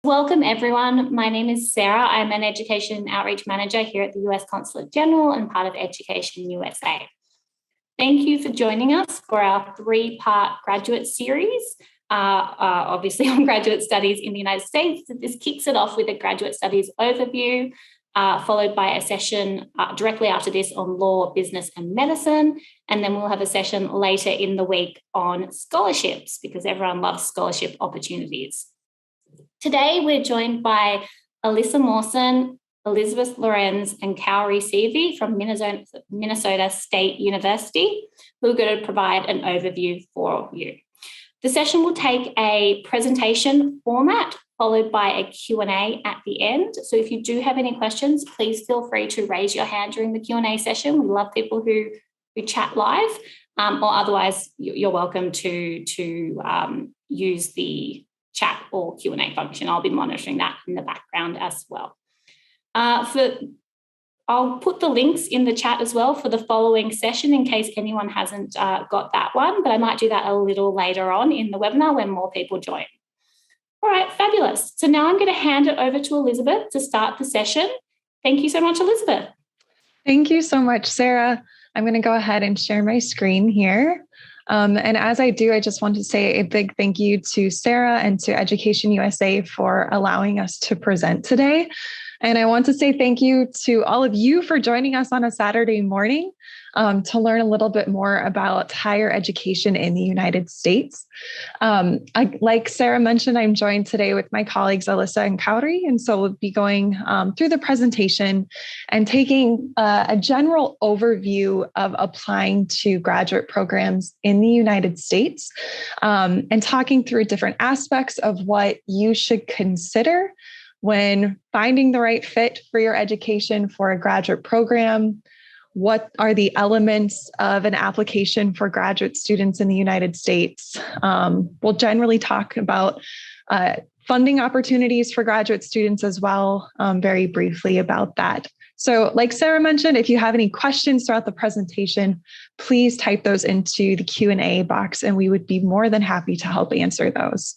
Welcome everyone. My name is Sarah. I'm an Education Outreach Manager here at the US Consulate General and part of Education USA. Thank you for joining us for our three-part graduate series, obviously on graduate studies in the United States. This kicks it off with a graduate studies overview, followed by a session directly after this on law, business and medicine. And then we'll have a session later in the week on scholarships because everyone loves scholarship opportunities. Today, we're joined by Alyssa Mawson, Elizabeth Lorenz, and Kaori Seavey from Minnesota State University, who are going to provide an overview for you. The session will take a presentation format followed by a Q&A at the end. So if you do have any questions, please feel free to raise your hand during the Q&A session. We love people who chat live, or otherwise you're welcome to use the chat or Q&A function. I'll be monitoring that in the background as well. I'll put the links in the chat as well for the following session in case anyone hasn't got that one, but I might do that a little later on in the webinar when more people join. All right, fabulous. So now I'm going to hand it over to Elizabeth to start the session. Thank you so much, Elizabeth. Thank you so much, Sarah. I'm going to go ahead and share my screen here. And as I do, I just want to say a big thank you to Sarah and to Education USA for allowing us to present today. And I want to say thank you to all of you for joining us on a Saturday morning to learn a little bit more about higher education in the United States. Like Sarah mentioned, I'm joined today with my colleagues, Alyssa and Kaori. And so we'll be going through the presentation and taking a general overview of applying to graduate programs in the United States and talking through different aspects of what you should consider when finding the right fit for your education for a graduate program. What are the elements of an application for graduate students in the United States? We'll generally talk about funding opportunities for graduate students as well, very briefly about that. So like Sarah mentioned, if you have any questions throughout the presentation, please type those into the Q&A box and we would be more than happy to help answer those.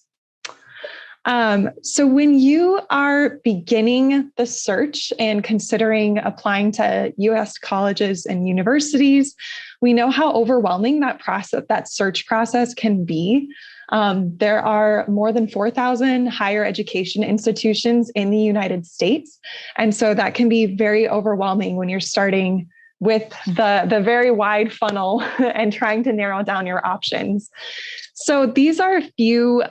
So when you are beginning the search and considering applying to US colleges and universities, we know how overwhelming that search process can be. There are more than 4,000 higher education institutions in the United States. And so that can be very overwhelming when you're starting with the very wide funnel and trying to narrow down your options. So these are a few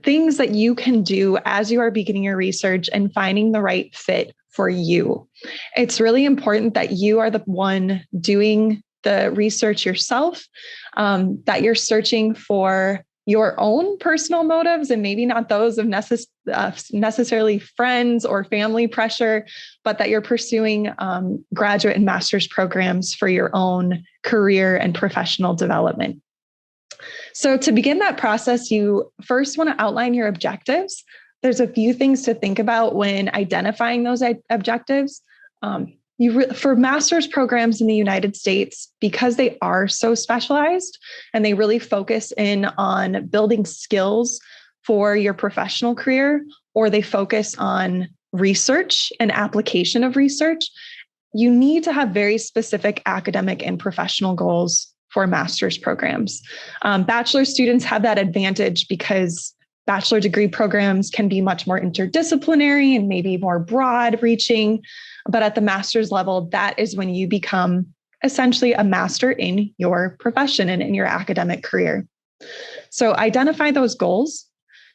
things that you can do as you are beginning your research and finding the right fit for you. It's really important that you are the one doing the research yourself, that you're searching for your own personal motives and maybe not those of necessarily friends or family pressure, but that you're pursuing graduate and master's programs for your own career and professional development. So to begin that process, you first want to outline your objectives. There's a few things to think about when identifying those objectives. For master's programs in the United States, because they are so specialized and they really focus in on building skills for your professional career, or they focus on research and application of research, you need to have very specific academic and professional goals for master's programs. Bachelor students have that advantage because bachelor degree programs can be much more interdisciplinary and maybe more broad reaching. But at the master's level, that is when you become essentially a master in your profession and in your academic career. So identify those goals,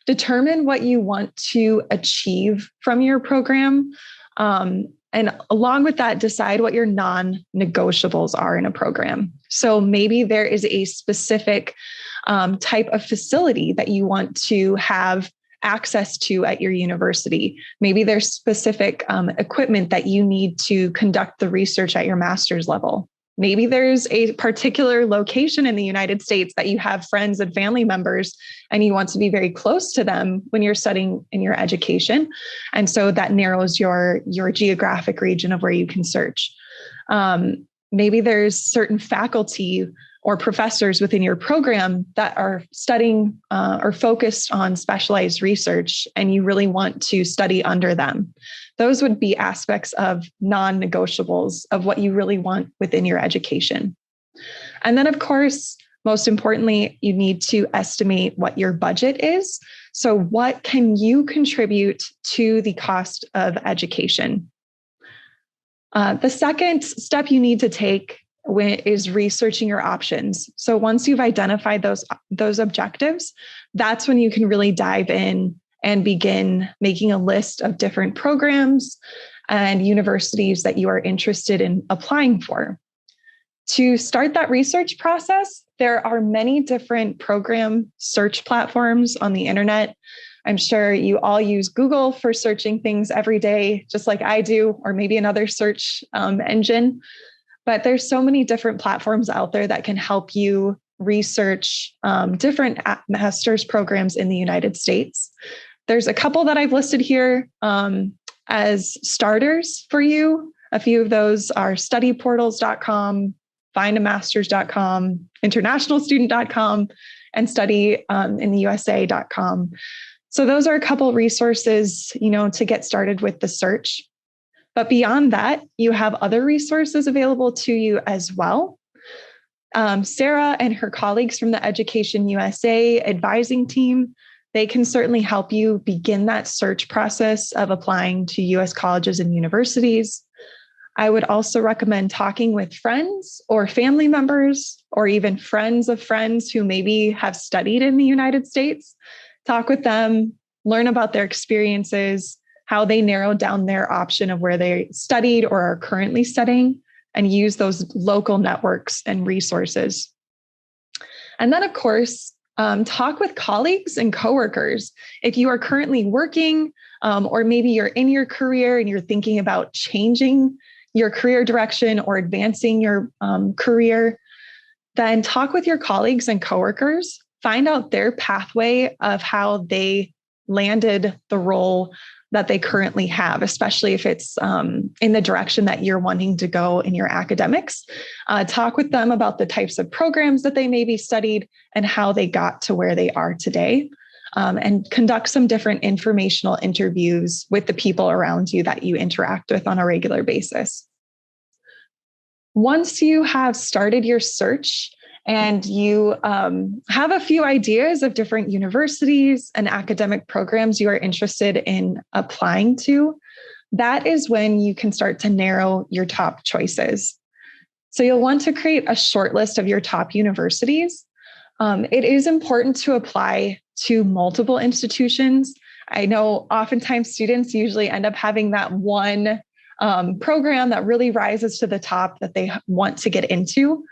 determine what you want to achieve from your program. And along with that, decide what your non-negotiables are in a program. So maybe there is a specific type of facility that you want to have access to at your university. Maybe there's specific equipment that you need to conduct the research at your master's level. Maybe there's a particular location in the United States that you have friends and family members and you want to be very close to them when you're studying in your education. And so that narrows your geographic region of where you can search. Maybe there's certain faculty or professors within your program that are studying or focused on specialized research, and you really want to study under them. Those would be aspects of non-negotiables of what you really want within your education. And then, of course, most importantly, you need to estimate what your budget is. So what can you contribute to the cost of education? The second step you need to take is researching your options. So once you've identified those objectives, that's when you can really dive in and begin making a list of different programs and universities that you are interested in applying for. To start that research process, there are many different program search platforms on the internet. I'm sure you all use Google for searching things every day, just like I do, or maybe another search engine. But there's so many different platforms out there that can help you research different master's programs in the United States. There's a couple that I've listed here as starters for you. A few of those are studyportals.com, findamasters.com, internationalstudent.com, and studyintheusa.com. So those are a couple resources, to get started with the search. But beyond that, you have other resources available to you as well. Sarah and her colleagues from the Education USA advising team, they can certainly help you begin that search process of applying to US colleges and universities. I would also recommend talking with friends or family members, or even friends of friends who maybe have studied in the United States. Talk with them, learn about their experiences, how they narrowed down their option of where they studied or are currently studying, and use those local networks and resources. And then, of course, talk with colleagues and coworkers. If you are currently working, or maybe you're in your career and you're thinking about changing your career direction or advancing your career, then talk with your colleagues and coworkers, find out their pathway of how they landed the role that they currently have, especially if it's in the direction that you're wanting to go in your academics. Talk with them about the types of programs that they maybe studied and how they got to where they are today, and conduct some different informational interviews with the people around you that you interact with on a regular basis. Once you have started your search and you have a few ideas of different universities and academic programs you are interested in applying to, that is when you can start to narrow your top choices. So you'll want to create a short list of your top universities. It is important to apply to multiple institutions. I know oftentimes students usually end up having that one program that really rises to the top that they want to get into,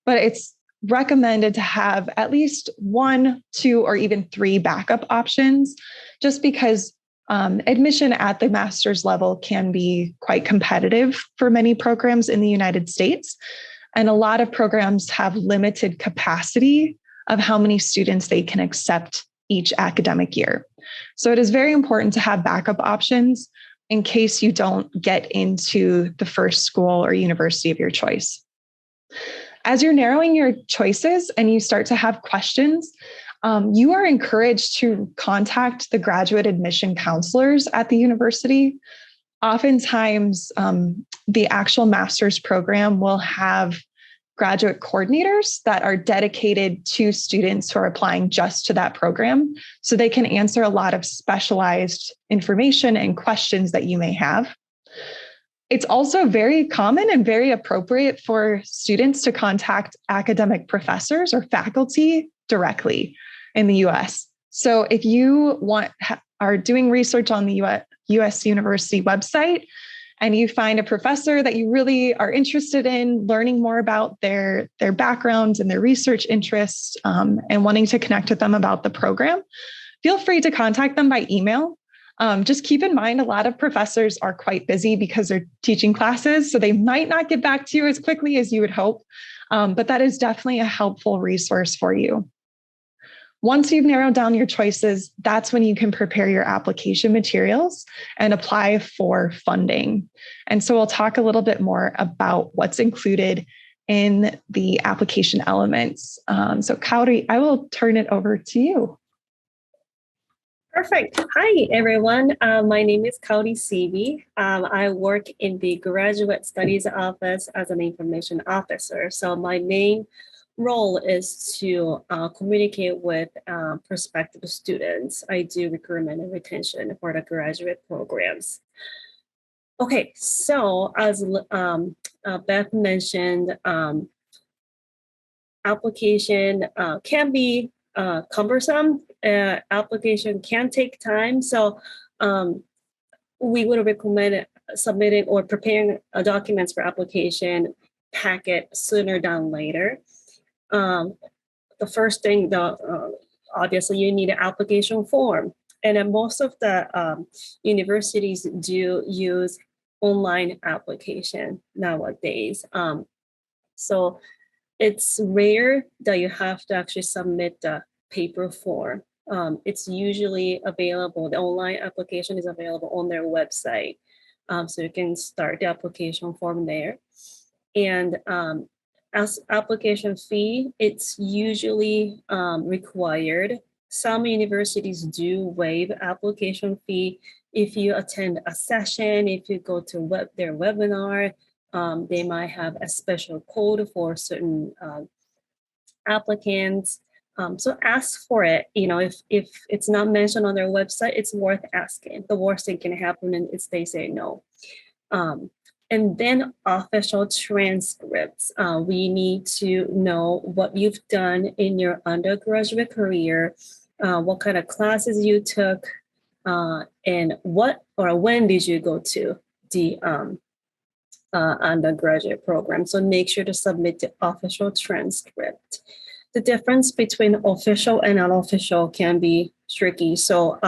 but it's recommended to have at least 1, 2, or even 3 backup options, just because admission at the master's level can be quite competitive for many programs in the United States. And a lot of programs have limited capacity of how many students they can accept each academic year. So it is very important to have backup options in case you don't get into the first school or university of your choice. As you're narrowing your choices and you start to have questions, you are encouraged to contact the graduate admission counselors at the university. Oftentimes, the actual master's program will have graduate coordinators that are dedicated to students who are applying just to that program, so they can answer a lot of specialized information and questions that you may have. It's also very common and very appropriate for students to contact academic professors or faculty directly in the US. So if you are doing research on the US University website and you find a professor that you really are interested in learning more about their backgrounds and their research interests, and wanting to connect with them about the program, feel free to contact them by email. Just keep in mind, a lot of professors are quite busy because they're teaching classes, so they might not get back to you as quickly as you would hope, but that is definitely a helpful resource for you. Once you've narrowed down your choices, that's when you can prepare your application materials and apply for funding. And so we'll talk a little bit more about what's included in the application elements. So Kauri, I will turn it over to you. Perfect. Hi, everyone. My name is Kauri Sivi. I work in the Graduate Studies Office as an information officer. So my main role is to communicate with prospective students. I do recruitment and retention for the graduate programs. Okay, so as Beth mentioned, application can be cumbersome. Application can take time. So we would recommend submitting or preparing documents for application packet sooner than later. The first thing, obviously, you need an application form. And then most of the universities do use online application nowadays. So it's rare that you have to actually submit the paper form. It's usually available, the online application is available on their website. So you can start the application form there. And as application fee, it's usually required. Some universities do waive application fee if you attend a session, if you go to their webinar. They might have a special code for certain applicants. So ask for it. If it's not mentioned on their website, it's worth asking. The worst thing can happen is they say no. And then official transcripts. We need to know what you've done in your undergraduate career, what kind of classes you took, and what or when did you go to the undergraduate program. So make sure to submit the official transcript. The difference between official and unofficial can be tricky. So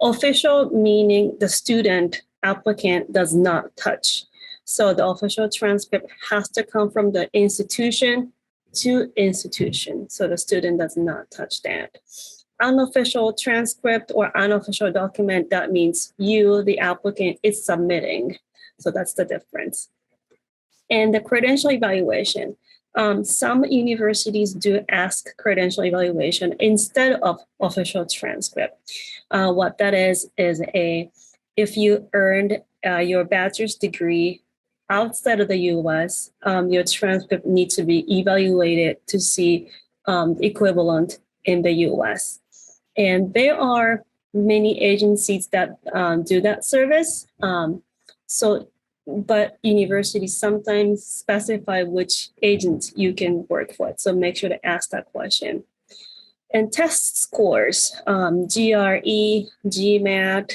official meaning the student applicant does not touch. So the official transcript has to come from the institution to institution. So the student does not touch that. Unofficial transcript or unofficial document, that means you, the applicant, is submitting. So that's the difference. And the credential evaluation. Some universities do ask credential evaluation instead of official transcript. What that is if you earned your bachelor's degree outside of the US, your transcript needs to be evaluated to see equivalent in the US. And there are many agencies that do that service. But universities sometimes specify which agent you can work with. So make sure to ask that question. And test scores, GRE, GMAT,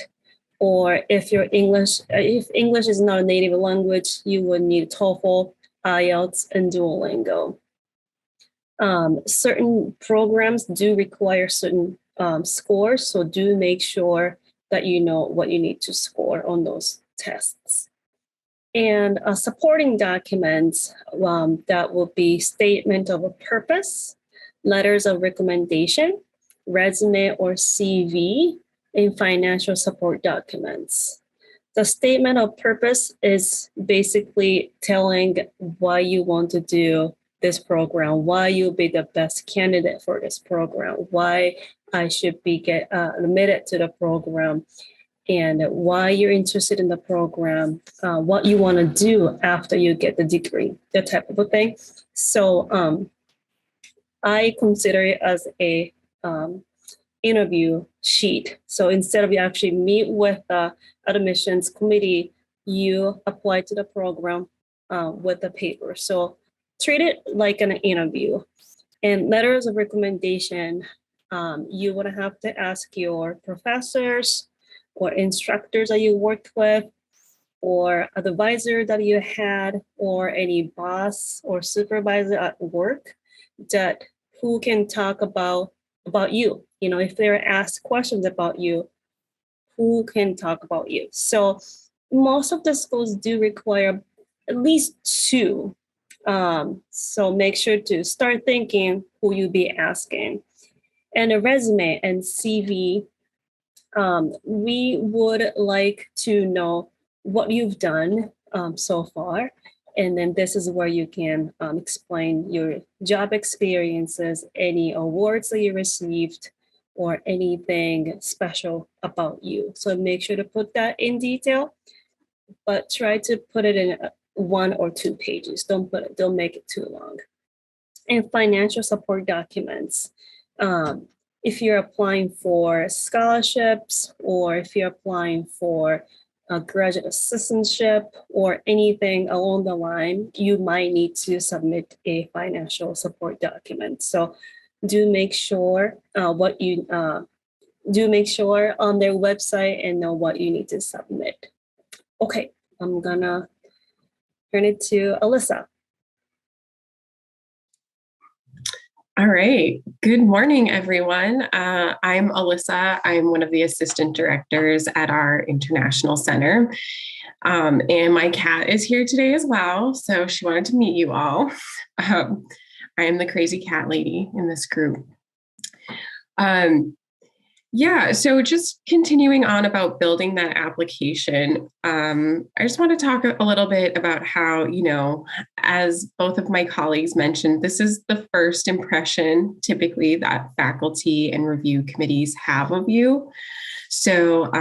or if English is not a native language, you would need TOEFL, IELTS, and Duolingo. Certain programs do require certain scores, so do make sure that you know what you need to score on those tests. And supporting documents, that will be statement of a purpose, letters of recommendation, resume or CV, and financial support documents. The statement of purpose is basically telling why you want to do this program, why you'll be the best candidate for this program, why I should be admitted to the program, and why you're interested in the program, what you want to do after you get the degree, that type of a thing. So I consider it as a interview sheet. So instead of you actually meet with the admissions committee, you apply to the program with the paper. So treat it like an interview. And letters of recommendation, you would have to ask your professors or instructors that you worked with, or advisor that you had, or any boss or supervisor at work that who can talk about you. If they're asked questions about you, who can talk about you? So most of the schools do require at least two. So make sure to start thinking who you'll be asking. And a resume and CV, we would like to know what you've done so far, And then this is where you can explain your job experiences, any awards that you received, or anything special about you. So make sure to put that in detail, but try to put it in 1 or 2 pages. Don't make it too long. And financial support documents. If you're applying for scholarships, or if you're applying for a graduate assistantship or anything along the line, you might need to submit a financial support document. So do make sure on their website and know what you need to submit. Okay, I'm gonna turn it to Alyssa. All right. Good morning, everyone. I'm Alyssa. I'm one of the assistant directors at our International Center. And my cat is here today as well. So she wanted to meet you all. I am the crazy cat lady in this group. So just continuing on about building that application, I just want to talk a little bit about how, as both of my colleagues mentioned, this is the first impression typically that faculty and review committees have of you. So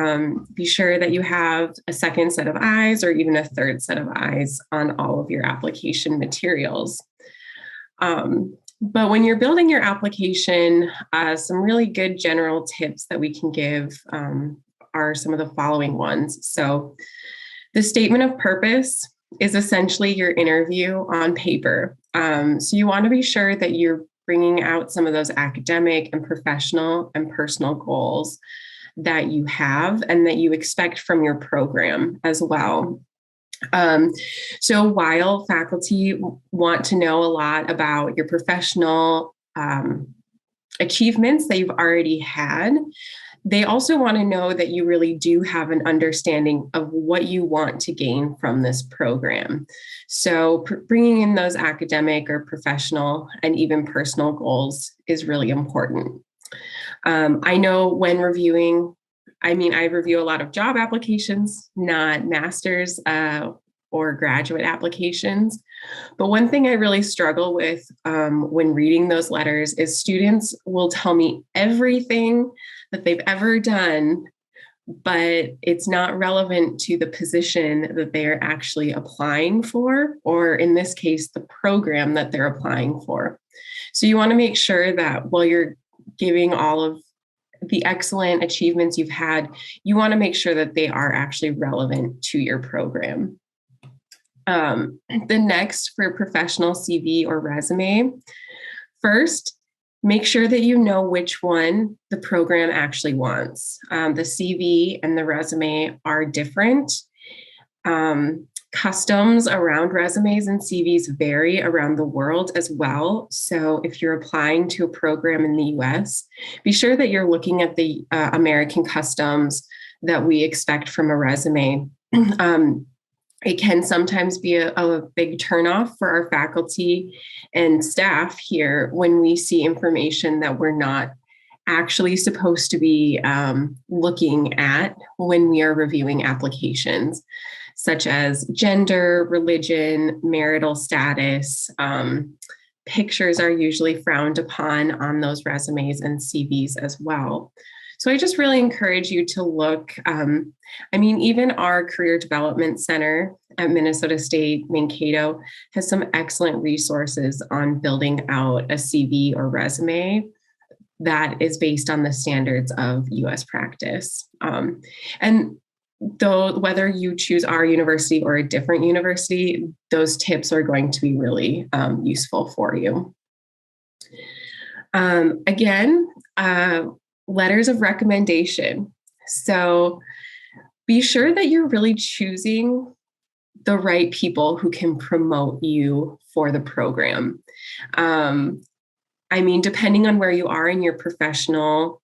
be sure that you have a second set of eyes or even a third set of eyes on all of your application materials. But when you're building your application, some really good general tips that we can give are some of the following ones. So the statement of purpose is essentially your interview on paper. So you want to be sure that you're bringing out some of those academic and professional and personal goals that you have and that you expect from your program as well. So while faculty want to know a lot about your professional achievements that you've already had, they also want to know that you really do have an understanding of what you want to gain from this program. So bringing in those academic or professional and even personal goals is really important. I know when reviewing, I review a lot of job applications, not master's or graduate applications. But one thing I really struggle with when reading those letters is students will tell me everything that they've ever done, but it's not relevant to the position that they're actually applying for, or in this case, the program that they're applying for. So you want to make sure that while you're giving all of the excellent achievements you've had, you want to make sure that they are actually relevant to your program. The next for professional CV or resume, first, make sure that you know which one the program actually wants. The CV and the resume are different. Customs around resumes and CVs vary around the world as well. So if you're applying to a program in the US, be sure that you're looking at the American customs that we expect from a resume. It can sometimes be a big turnoff for our faculty and staff here when we see information that we're not actually supposed to be looking at when we are reviewing applications, such as gender, religion, marital status. Pictures are usually frowned upon on those resumes and CVs as well. So I just really encourage you to look. Even our Career Development Center at Minnesota State Mankato has some excellent resources on building out a CV or resume that is based on the standards of US practice. And though whether you choose our university or a different university, those tips are going to be really useful for you. Letters of recommendation. So be sure that you're really choosing the right people who can promote you for the program. Depending on where you are in your professional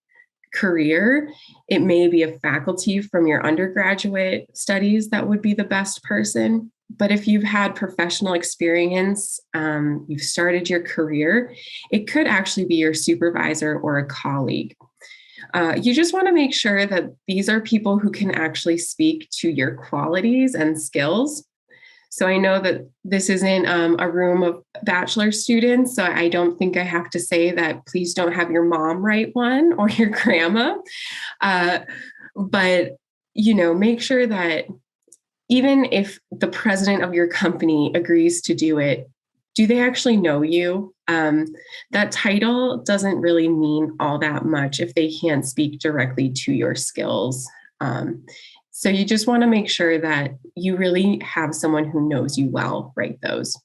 career, it may be a faculty from your undergraduate studies that would be the best person. But if you've had professional experience, you've started your career, it could actually be your supervisor or a colleague. You just want to make sure that these are people who can actually speak to your qualities and skills. So I know that this isn't a room of bachelor students, so I don't think I have to say that please don't have your mom write one or your grandma. But, make sure that even if the president of your company agrees to do it, do they actually know you? That title doesn't really mean all that much if they can't speak directly to your skills. So you just want to make sure that you really have someone who knows you well write those.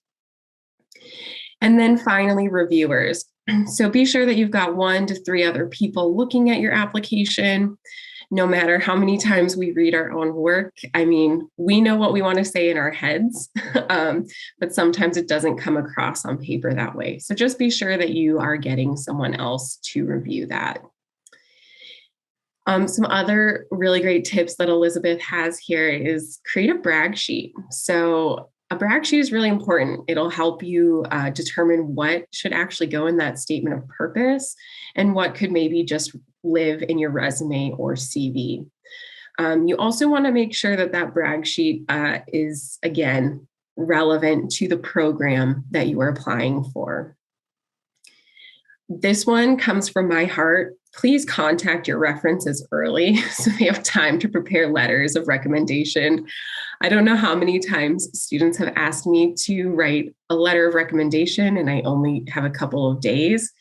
And then finally, reviewers. So be sure that you've got 1 to 3 other people looking at your application. No matter how many times we read our own work, I mean, we know what we want to say in our heads, but sometimes it doesn't come across on paper that way. So just be sure that you are getting someone else to review that. Some other really great tips that Elizabeth has here is create a brag sheet. So a brag sheet is really important. It'll help you determine what should actually go in that statement of purpose and what could maybe just live in your resume or CV. You also want to make sure that that brag sheet is, again, relevant to the program that you are applying for. This one comes from my heart. Please contact your references early so they have time to prepare letters of recommendation. I don't know how many times students have asked me to write a letter of recommendation and I only have a couple of days.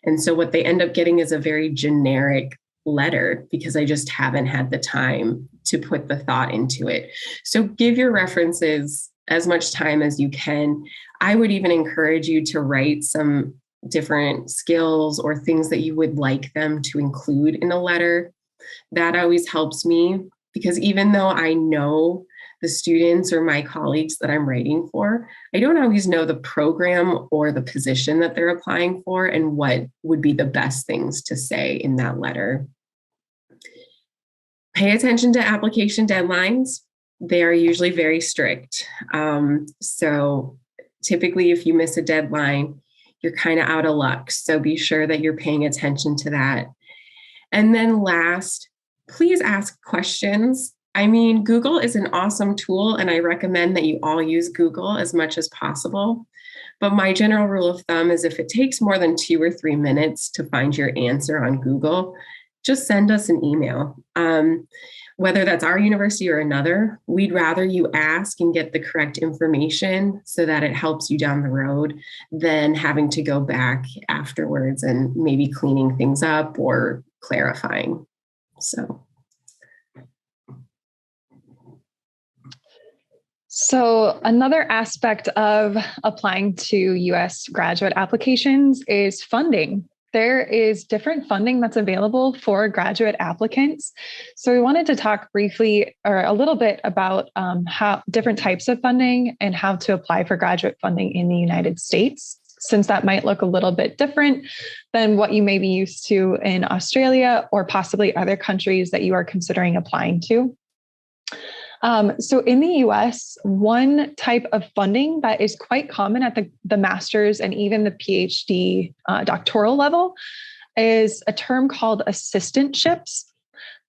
And so what they end up getting is a very generic letter because I just haven't had the time to put the thought into it. So give your references as much time as you can. I would even encourage you to write some different skills or things that you would like them to include in a letter. That always helps me because even though I know the students or my colleagues that I'm writing for, I don't always know the program or the position that they're applying for and what would be the best things to say in that letter. Pay attention to application deadlines. They are usually very strict. So typically if you miss a deadline, you're kind of out of luck. So be sure that you're paying attention to that. And then last, please ask questions. I mean, Google is an awesome tool, and I recommend that you all use Google as much as possible. But my general rule of thumb is if it takes more than 2 or 3 minutes to find your answer on Google, just send us an email. Whether that's our university or another, we'd rather you ask and get the correct information so that it helps you down the road than having to go back afterwards and maybe cleaning things up or clarifying. So another aspect of applying to U.S. graduate applications is funding. There is different funding that's available for graduate applicants. So we wanted to talk briefly or a little bit about how different types of funding and how to apply for graduate funding in the United States, since that might look a little bit different than what you may be used to in Australia or possibly other countries that you are considering applying to. So in the US, one type of funding that is quite common at the master's and even the PhD doctoral level is a term called assistantships.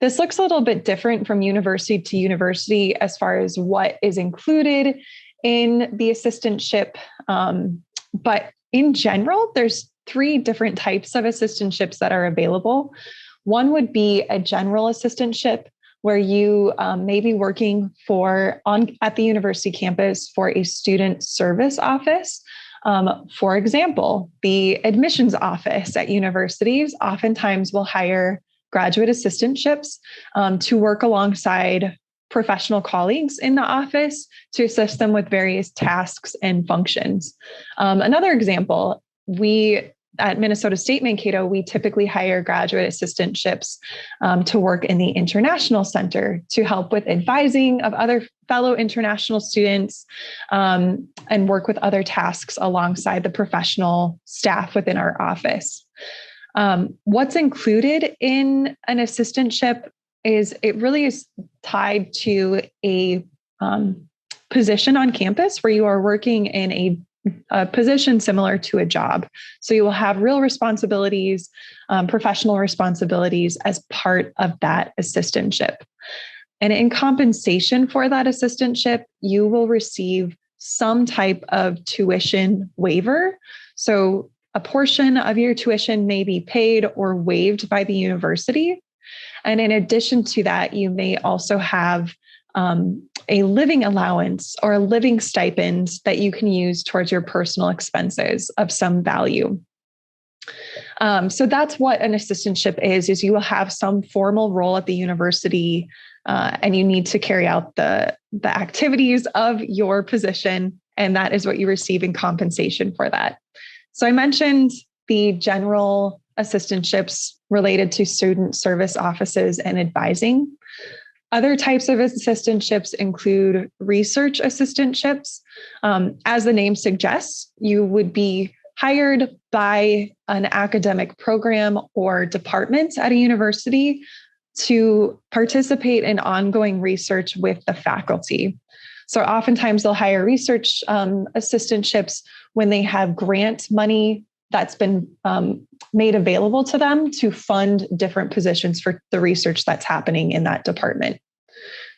This looks a little bit different from university to university as far as what is included in the assistantship. But in general, there's 3 different types of assistantships that are available. One would be a general assistantship, where you may be working at the university campus for a student service office. For example, the admissions office at universities oftentimes will hire graduate assistantships to work alongside professional colleagues in the office to assist them with various tasks and functions. Another example, at Minnesota State Mankato, we typically hire graduate assistantships to work in the International Center to help with advising of other fellow international students and work with other tasks alongside the professional staff within our office. What's included in an assistantship is it really is tied to a position on campus where you are working in a position similar to a job. So you will have real responsibilities, professional responsibilities as part of that assistantship. And in compensation for that assistantship, you will receive some type of tuition waiver. So a portion of your tuition may be paid or waived by the university. And in addition to that, you may also have a living allowance or a living stipend that you can use towards your personal expenses of some value. So that's what an assistantship is you will have some formal role at the university and you need to carry out the activities of your position. And that is what you receive in compensation for that. So I mentioned the general assistantships related to student service offices and advising. Other types of assistantships include research assistantships. As the name suggests, you would be hired by an academic program or department at a university to participate in ongoing research with the faculty. So oftentimes they'll hire research assistantships when they have grant money that's been made available to them to fund different positions for the research that's happening in that department.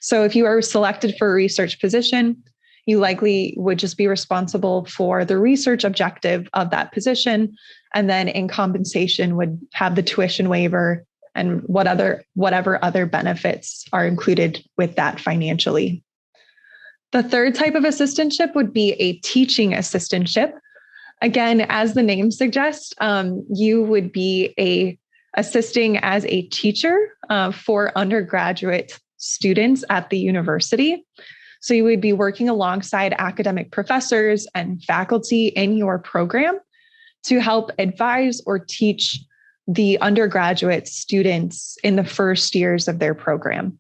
So if you are selected for a research position, you likely would just be responsible for the research objective of that position, and then in compensation would have the tuition waiver and whatever other benefits are included with that financially. The third type of assistantship would be a teaching assistantship. Again, as the name suggests, you would be assisting as a teacher for undergraduate students at the university. So you would be working alongside academic professors and faculty in your program to help advise or teach the undergraduate students in the first years of their program.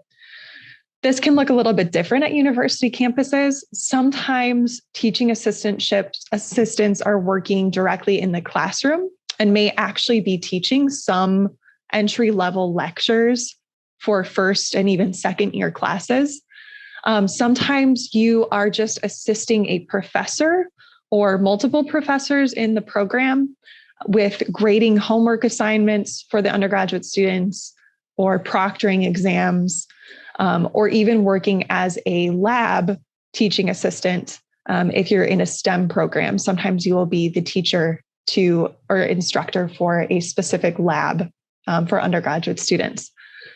This can look a little bit different at university campuses. Sometimes teaching assistants are working directly in the classroom and may actually be teaching some entry-level lectures for first and even second year classes. Sometimes you are just assisting a professor or multiple professors in the program with grading homework assignments for the undergraduate students or proctoring exams, or even working as a lab teaching assistant. If you're in a STEM program, sometimes you will be the teacher or instructor for a specific lab for undergraduate students.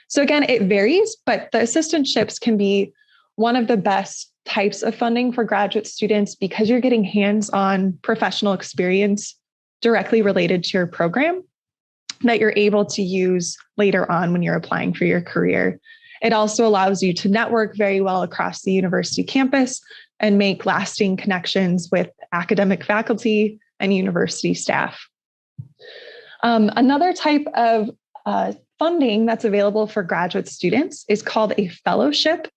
So again, it varies, but the assistantships can be one of the best types of funding for graduate students because you're getting hands-on professional experience directly related to your program that you're able to use later on when you're applying for your career. It also allows you to network very well across the university campus and make lasting connections with academic faculty and university staff. Another type of funding that's available for graduate students is called a fellowship.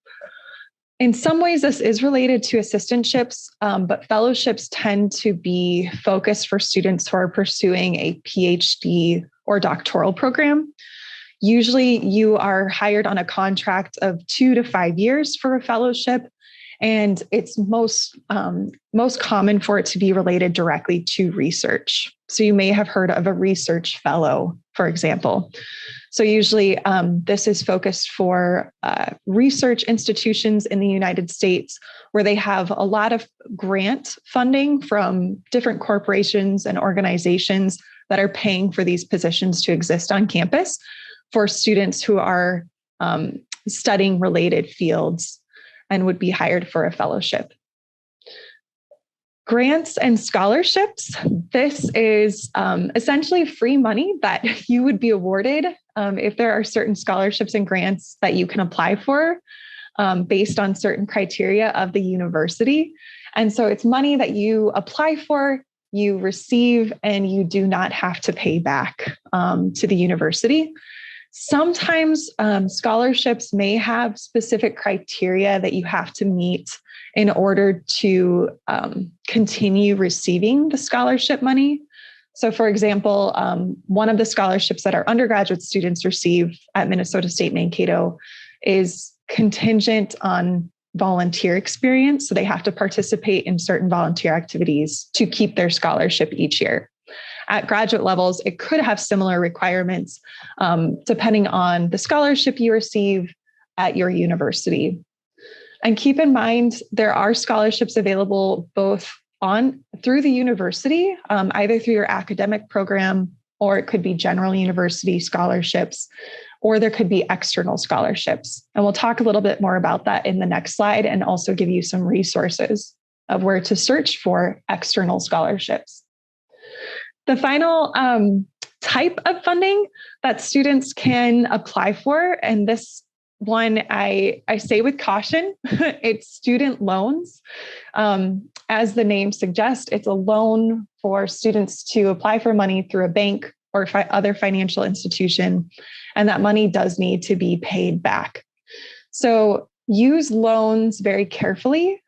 In some ways, this is related to assistantships, but fellowships tend to be focused for students who are pursuing a PhD or doctoral program. Usually you are hired on a contract of 2 to 5 years for a fellowship, and it's most common for it to be related directly to research. So you may have heard of a research fellow, for example. So usually this is focused for research institutions in the United States where they have a lot of grant funding from different corporations and organizations that are paying for these positions to exist on campus for students who are studying related fields and would be hired for a fellowship. Grants and scholarships. This is essentially free money that you would be awarded if there are certain scholarships and grants that you can apply for based on certain criteria of the university. And so it's money that you apply for, you receive, and you do not have to pay back to the university. Sometimes scholarships may have specific criteria that you have to meet in order to continue receiving the scholarship money. So for example, one of the scholarships that our undergraduate students receive at Minnesota State Mankato is contingent on volunteer experience. So they have to participate in certain volunteer activities to keep their scholarship each year. At graduate levels, it could have similar requirements depending on the scholarship you receive at your university. And keep in mind, there are scholarships available both through the university, either through your academic program, or it could be general university scholarships, or there could be external scholarships. And we'll talk a little bit more about that in the next slide and also give you some resources of where to search for external scholarships. The final type of funding that students can apply for, and this one I say with caution, it's student loans. As the name suggests, it's a loan for students to apply for money through a bank or other financial institution, and that money does need to be paid back. So use loans very carefully,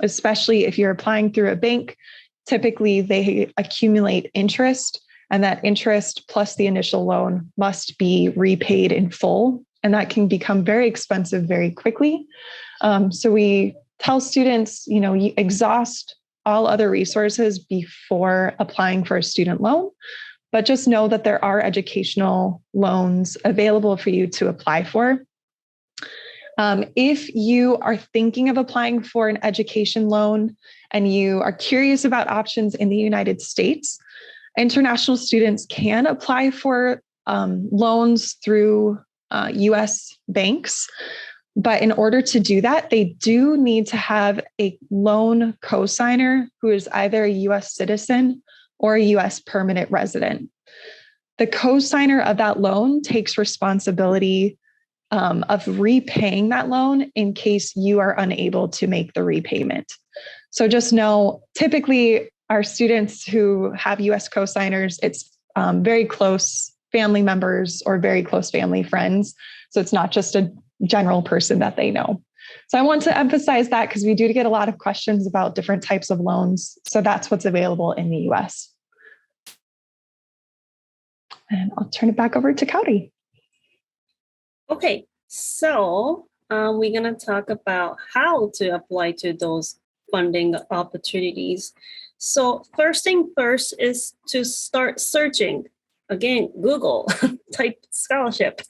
especially if you're applying through a bank. Typically, they accumulate interest, and that interest plus the initial loan must be repaid in full. And that can become very expensive very quickly. So we tell students, you exhaust all other resources before applying for a student loan, but just know that there are educational loans available for you to apply for. If you are thinking of applying for an education loan and you are curious about options in the United States, international students can apply for loans through US banks. But in order to do that, they do need to have a loan cosigner who is either a US citizen or a US permanent resident. The cosigner of that loan takes responsibility of repaying that loan in case you are unable to make the repayment. So just know, typically our students who have US cosigners, it's very close family members or very close family friends. So it's not just a general person that they know. So I want to emphasize that because we do get a lot of questions about different types of loans. So that's what's available in the US. And I'll turn it back over to Cowdy. Okay, so we're going to talk about how to apply to those funding opportunities. So first thing first is to start searching. Again, Google, type scholarship,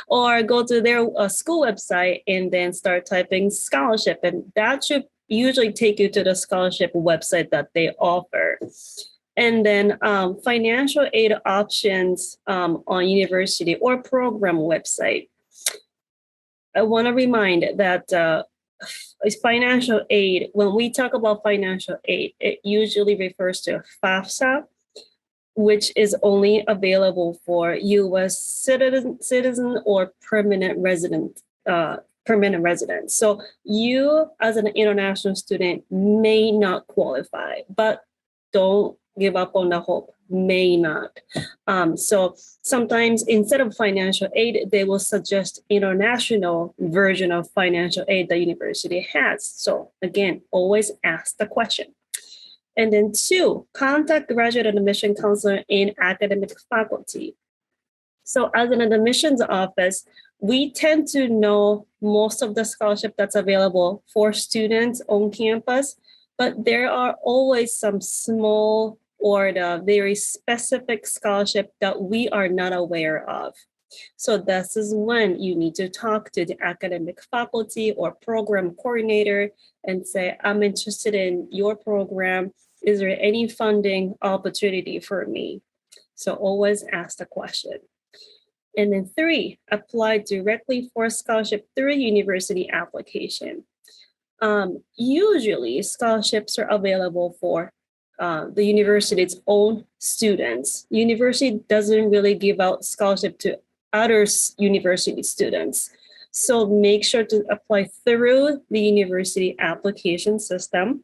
or go to their school website and then start typing scholarship. And that should usually take you to the scholarship website that they offer. And then financial aid options on university or program website. I want to remind that financial aid, when we talk about financial aid, it usually refers to FAFSA, which is only available for U.S. citizen or permanent resident. So you, as an international student, may not qualify, but don't give up on the hope. May not. So sometimes instead of financial aid, they will suggest international version of financial aid the university has. So again, always ask the question. And then 2, contact graduate admission counselor and academic faculty. So as an admissions office, we tend to know most of the scholarship that's available for students on campus, but there are always some small or the very specific scholarship that we are not aware of. So this is when you need to talk to the academic faculty or program coordinator and say, I'm interested in your program. Is there any funding opportunity for me? So always ask the question. And then 3, apply directly for a scholarship through a university application. Usually scholarships are available for the university's own students. University doesn't really give out scholarship to other university students. So make sure to apply through the university application system.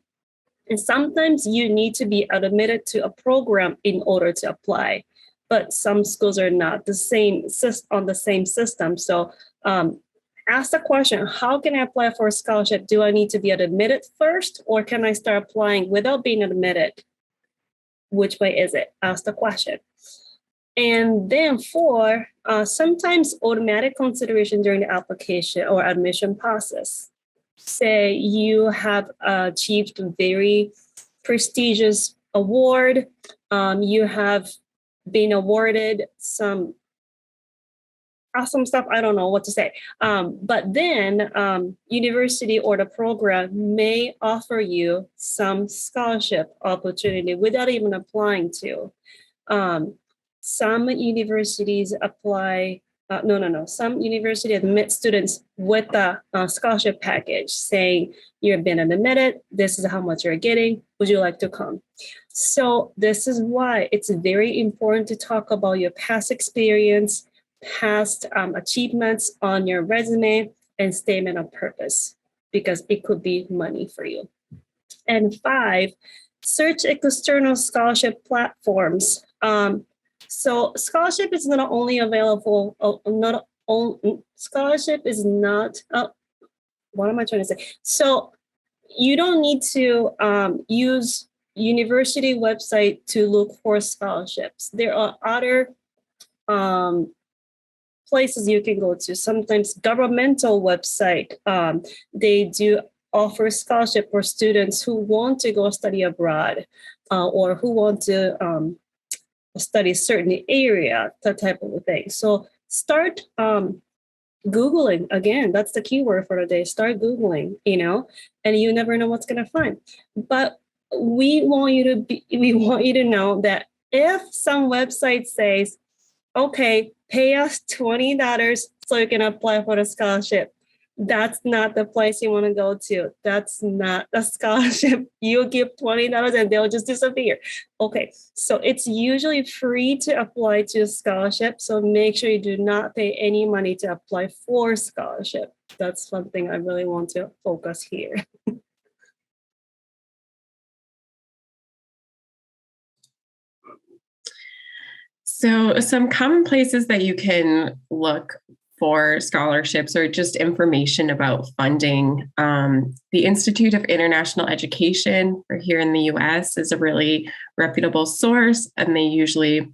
And sometimes you need to be admitted to a program in order to apply, but some schools are not on the same system. So ask the question, how can I apply for a scholarship? Do I need to be admitted first, or can I start applying without being admitted? Which way is it? Ask the question. And then 4, sometimes automatic consideration during the application or admission process. Say you have achieved a very prestigious award, you have been awarded some awesome stuff. I don't know what to say. But then university or the program may offer you some scholarship opportunity without even applying to. Some universities apply, no. Some university admit students with a scholarship package saying you've been admitted, this is how much you're getting, would you like to come? So this is why it's very important to talk about your past experience, past achievements on your resume and statement of purpose, because it could be money for you. And 5, search external scholarship platforms. So scholarship is not only available, scholarship is not, what am I trying to say? So you don't need to use university website to look for scholarships. There are other places you can go to. Sometimes governmental website, they do offer scholarship for students who want to go study abroad or who want to study certain area, that type of thing. So start Googling. Again, that's the keyword for today. Start Googling, and you never know what's going to find. But we want you to know that if some website says, okay, pay us $20 so you can apply for the scholarship, that's not the place you want to go to. That's not a scholarship. You give $20 and they'll just disappear. Okay, so it's usually free to apply to a scholarship. So make sure you do not pay any money to apply for scholarship. That's something I really want to focus here. So some common places that you can look for scholarships or just information about funding. The Institute of International Education here in the US is a really reputable source, and they usually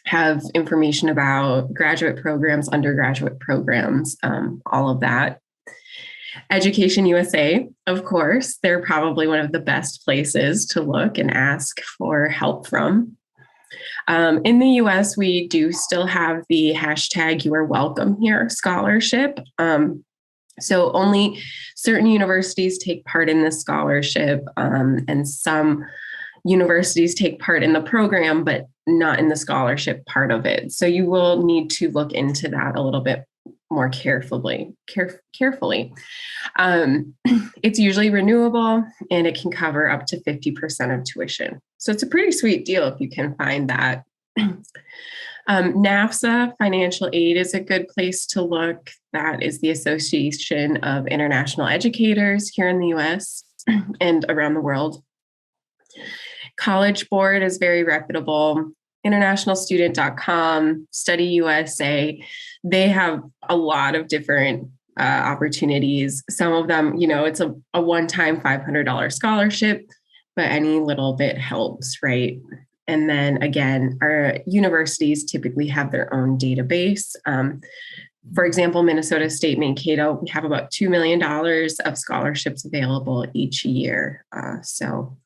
have information about graduate programs, undergraduate programs, all of that. Education USA, of course, they're probably one of the best places to look and ask for help from. In the US, we do still have the hashtag You Are Welcome Here scholarship. So only certain universities take part in this scholarship, and some universities take part in the program, but not in the scholarship part of it. So you will need to look into that a little bit more carefully. It's usually renewable, and it can cover up to 50% of tuition. So it's a pretty sweet deal if you can find that. NAFSA financial aid is a good place to look. That is the Association of International Educators here in the US and around the world. College Board is very reputable. Internationalstudent.com, Study USA, they have a lot of different opportunities. Some of them, it's a one-time $500 scholarship, but any little bit helps, right? And then again, our universities typically have their own database. For example, Minnesota State Mankato, we have about $2 million of scholarships available each year. So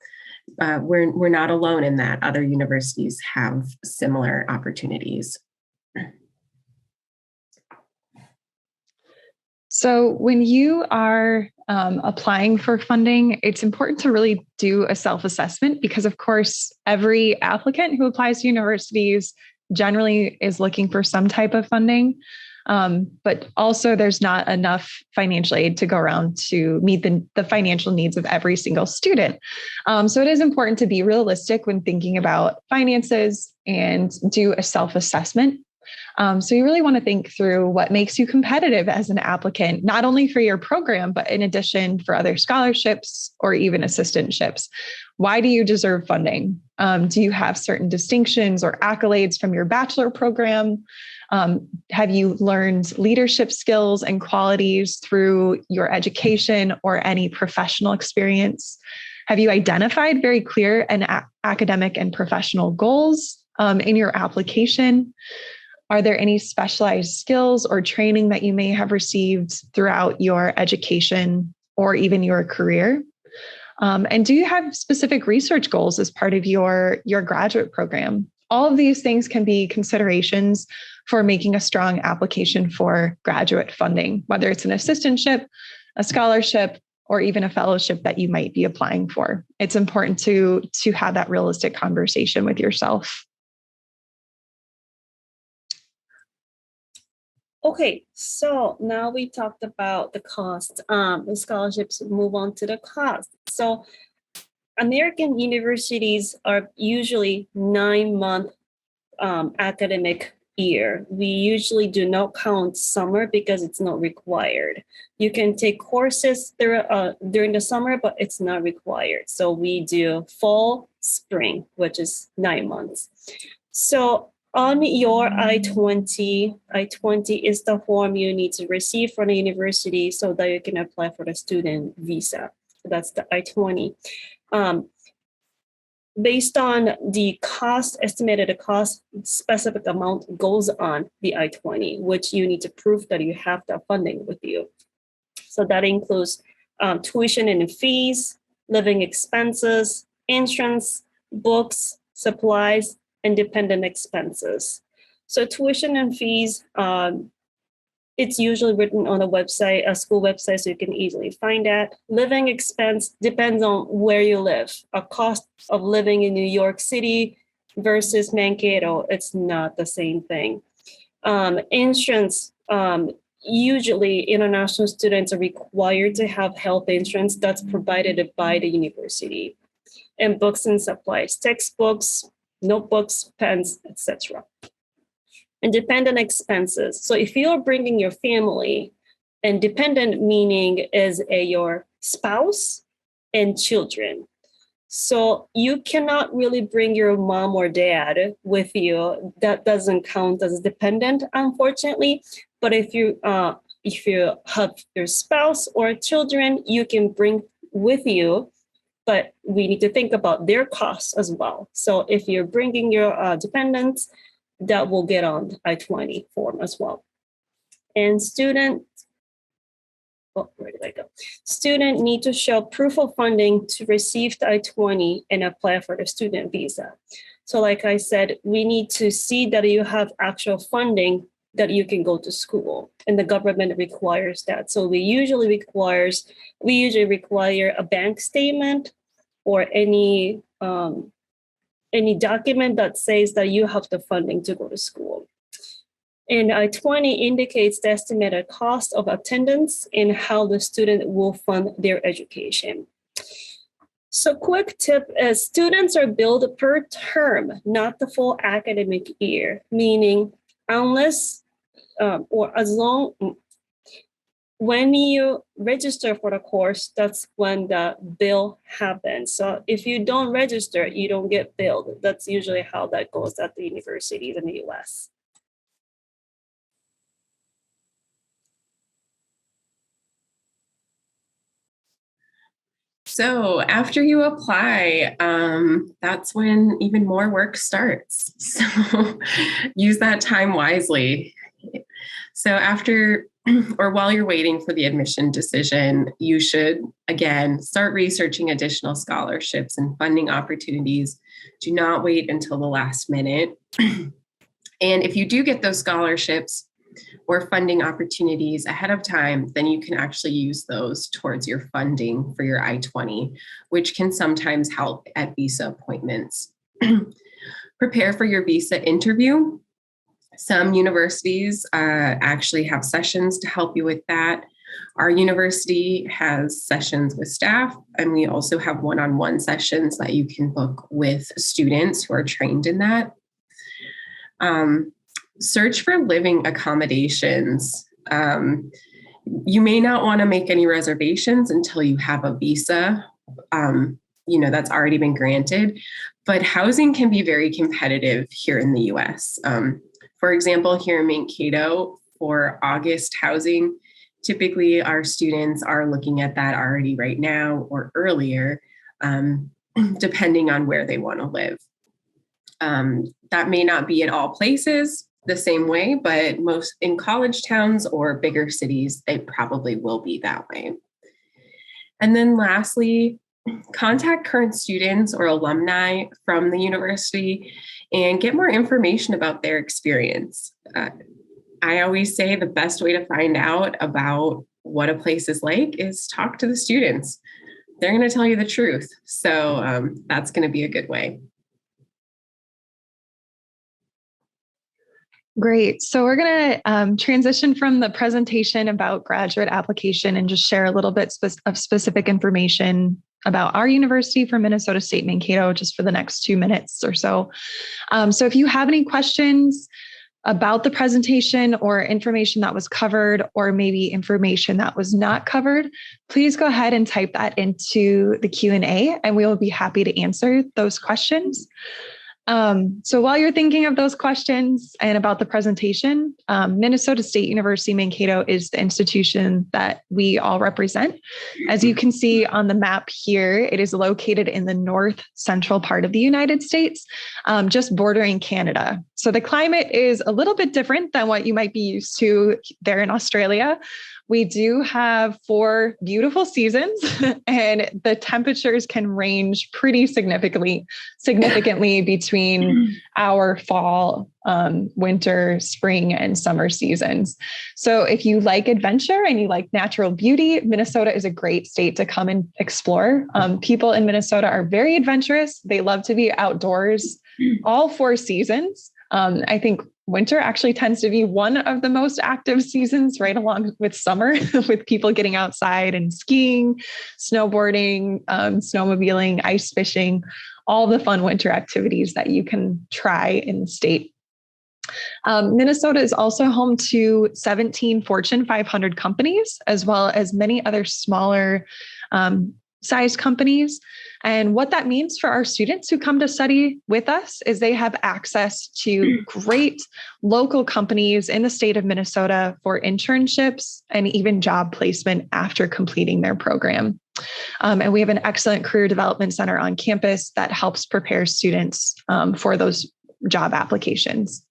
we're not alone in that. Other universities have similar opportunities. So when you are applying for funding, it's important to really do a self-assessment because, of course, every applicant who applies to universities generally is looking for some type of funding. But also there's not enough financial aid to go around to meet the financial needs of every single student. So it is important to be realistic when thinking about finances and do a self-assessment. So you really want to think through what makes you competitive as an applicant, not only for your program, but in addition for other scholarships or even assistantships. Why do you deserve funding? Do you have certain distinctions or accolades from your bachelor program? Have you learned leadership skills and qualities through your education or any professional experience? Have you identified very clear and academic and professional goals in your application? Are there any specialized skills or training that you may have received throughout your education or even your career? And do you have specific research goals as part of your graduate program? All of these things can be considerations for making a strong application for graduate funding, whether it's an assistantship, a scholarship, or even a fellowship that you might be applying for. It's important to have that realistic conversation with yourself. Okay, so now we talked about the cost. The scholarships, move on to the cost. So American universities are usually 9-month academic year. We usually do not count summer because it's not required. You can take courses during the summer, but it's not required. So we do fall, spring, which is 9 months. So on your I-20 is the form you need to receive from the university so that you can apply for the student visa. So that's the I-20. Based on the cost, estimated cost, specific amount goes on the I-20, which you need to prove that you have that funding with you. So that includes tuition and fees, living expenses, insurance, books, supplies, and dependent expenses. So tuition and fees, it's usually written on a website, a school website, so you can easily find that. Living expense depends on where you live. A cost of living in New York City versus Mankato, it's not the same thing. Insurance, usually international students are required to have health insurance that's provided by the university. And books and supplies, textbooks, notebooks, pens, etc. And dependent expenses. So if you're bringing your family, and dependent meaning is your spouse and children. So you cannot really bring your mom or dad with you. That doesn't count as dependent, unfortunately. But if you have your spouse or children, you can bring with you. But we need to think about their costs as well. So if you're bringing your dependents, that will get on the I-20 form as well. And student need to show proof of funding to receive the I-20 and apply for the student visa. So like I said, we need to see that you have actual funding that you can go to school, and the government requires that. So we usually require a bank statement or any document that says that you have the funding to go to school. And I-20 indicates the estimated cost of attendance and how the student will fund their education. So quick tip is students are billed per term, not the full academic year, meaning unless when you register for the course, that's when the bill happens. So if you don't register, you don't get billed. That's usually how that goes at the universities in the US. So after you apply, that's when even more work starts. So use that time wisely. So while you're waiting for the admission decision, you should, again, start researching additional scholarships and funding opportunities. Do not wait until the last minute. And if you do get those scholarships or funding opportunities ahead of time, then you can actually use those towards your funding for your I-20, which can sometimes help at visa appointments. Prepare for your visa interview. Some universities actually have sessions to help you with that. Our university has sessions with staff, and we also have one-on-one sessions that you can book with students who are trained in that. Search for living accommodations. You may not want to make any reservations until you have a visa, that's already been granted, but housing can be very competitive here in the US. For example, here in Mankato, for August housing, typically our students are looking at that already right now or earlier, depending on where they want to live. That may not be in all places the same way, but most in college towns or bigger cities, they probably will be that way. And then lastly, contact current students or alumni from the university and get more information about their experience. I always say the best way to find out about what a place is like is talk to the students. They're going to tell you the truth. So that's going to be a good way. Great. So we're going to transition from the presentation about graduate application and just share a little bit of specific information about our university for Minnesota State Mankato just for the next 2 minutes or so. So if you have any questions about the presentation or information that was covered, or maybe information that was not covered, please go ahead and type that into the Q&A and we will be happy to answer those questions. So while you're thinking of those questions and about the presentation, Minnesota State University Mankato is the institution that we all represent. As you can see on the map here, it is located in the north central part of the United States, just bordering Canada. So the climate is a little bit different than what you might be used to there in Australia. We do have 4 beautiful seasons and the temperatures can range pretty significantly between our fall, winter, spring, and summer seasons. So if you like adventure and you like natural beauty, Minnesota is a great state to come and explore. People in Minnesota are very adventurous. They love to be outdoors all 4 seasons. I think winter actually tends to be one of the most active seasons, right along with summer, with people getting outside and skiing, snowboarding, snowmobiling, ice fishing, all the fun winter activities that you can try in the state. Minnesota is also home to 17 Fortune 500 companies, as well as many other smaller sized companies. And what that means for our students who come to study with us is they have access to great local companies in the state of Minnesota for internships and even job placement after completing their program. And we have an excellent career development center on campus that helps prepare students for those job applications.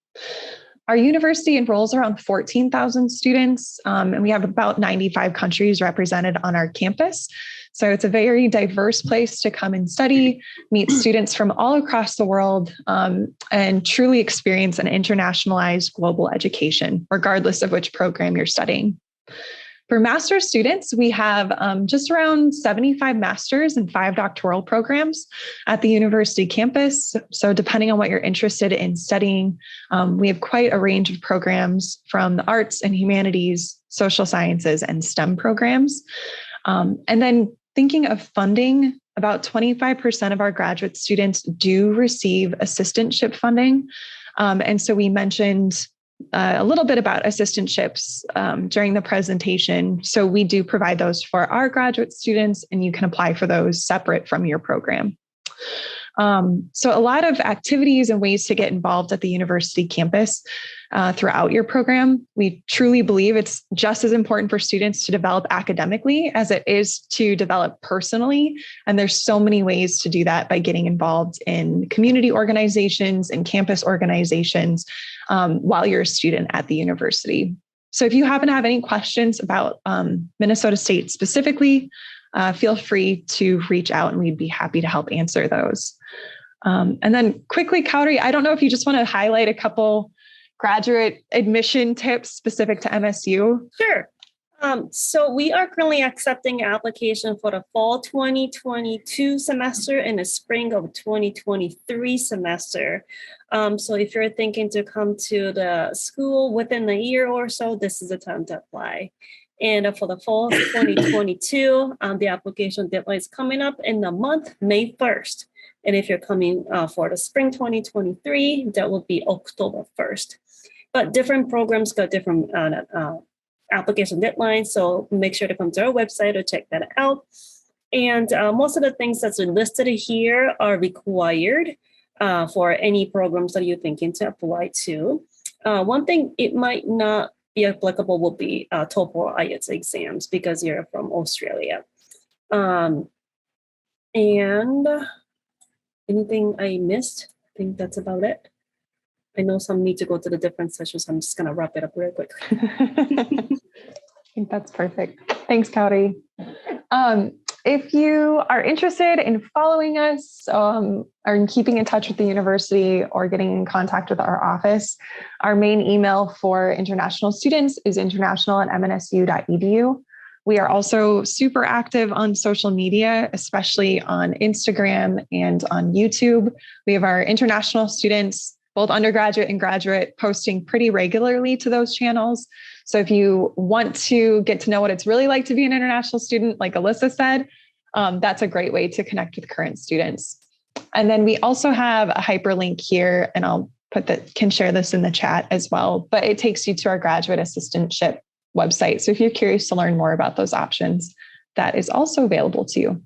Our university enrolls around 14,000 students, and we have about 95 countries represented on our campus. So it's a very diverse place to come and study, meet students from all across the world, and truly experience an internationalized global education, regardless of which program you're studying. For master's students, we have just around 75 master's and 5 doctoral programs at the university campus. So depending on what you're interested in studying, we have quite a range of programs from the arts and humanities, social sciences, and STEM programs. And then thinking of funding, about 25% of our graduate students do receive assistantship funding. And so we mentioned a little bit about assistantships during the presentation. So we do provide those for our graduate students, and you can apply for those separate from your program. So a lot of activities and ways to get involved at the university campus throughout your program. We truly believe it's just as important for students to develop academically as it is to develop personally. And there's so many ways to do that by getting involved in community organizations and campus organizations while you're a student at the university. So if you happen to have any questions about Minnesota State specifically, feel free to reach out and we'd be happy to help answer those. And then quickly, Kauri, I don't know if you just want to highlight a couple graduate admission tips specific to MSU. Sure. So we are currently accepting application for the fall 2022 semester and the spring of 2023 semester. So if you're thinking to come to the school within a year or so, this is the time to apply. And for the fall 2022, the application deadline is coming up in the month, May 1st. And if you're coming for the spring 2023, that will be October 1st. But different programs got different application deadlines. So make sure to come to our website or check that out. And most of the things that's listed here are required for any programs that you're thinking to apply to. One thing it might not be applicable will be TOEFL or IELTS exams because you're from Australia. And anything I missed? I think that's about it. I know some need to go to the different sessions. So I'm just going to wrap it up real quick. I think that's perfect. Thanks, Kauri. If you are interested in following us or in keeping in touch with the university or getting in contact with our office, our main email for international students is international@mnsu.edu. We are also super active on social media, especially on Instagram and on YouTube. We have our international students, both undergraduate and graduate, posting pretty regularly to those channels. So if you want to get to know what it's really like to be an international student, like Alyssa said, that's a great way to connect with current students. And then we also have a hyperlink here, and I'll can share this in the chat as well, but it takes you to our graduate assistantship website. So if you're curious to learn more about those options, that is also available to you.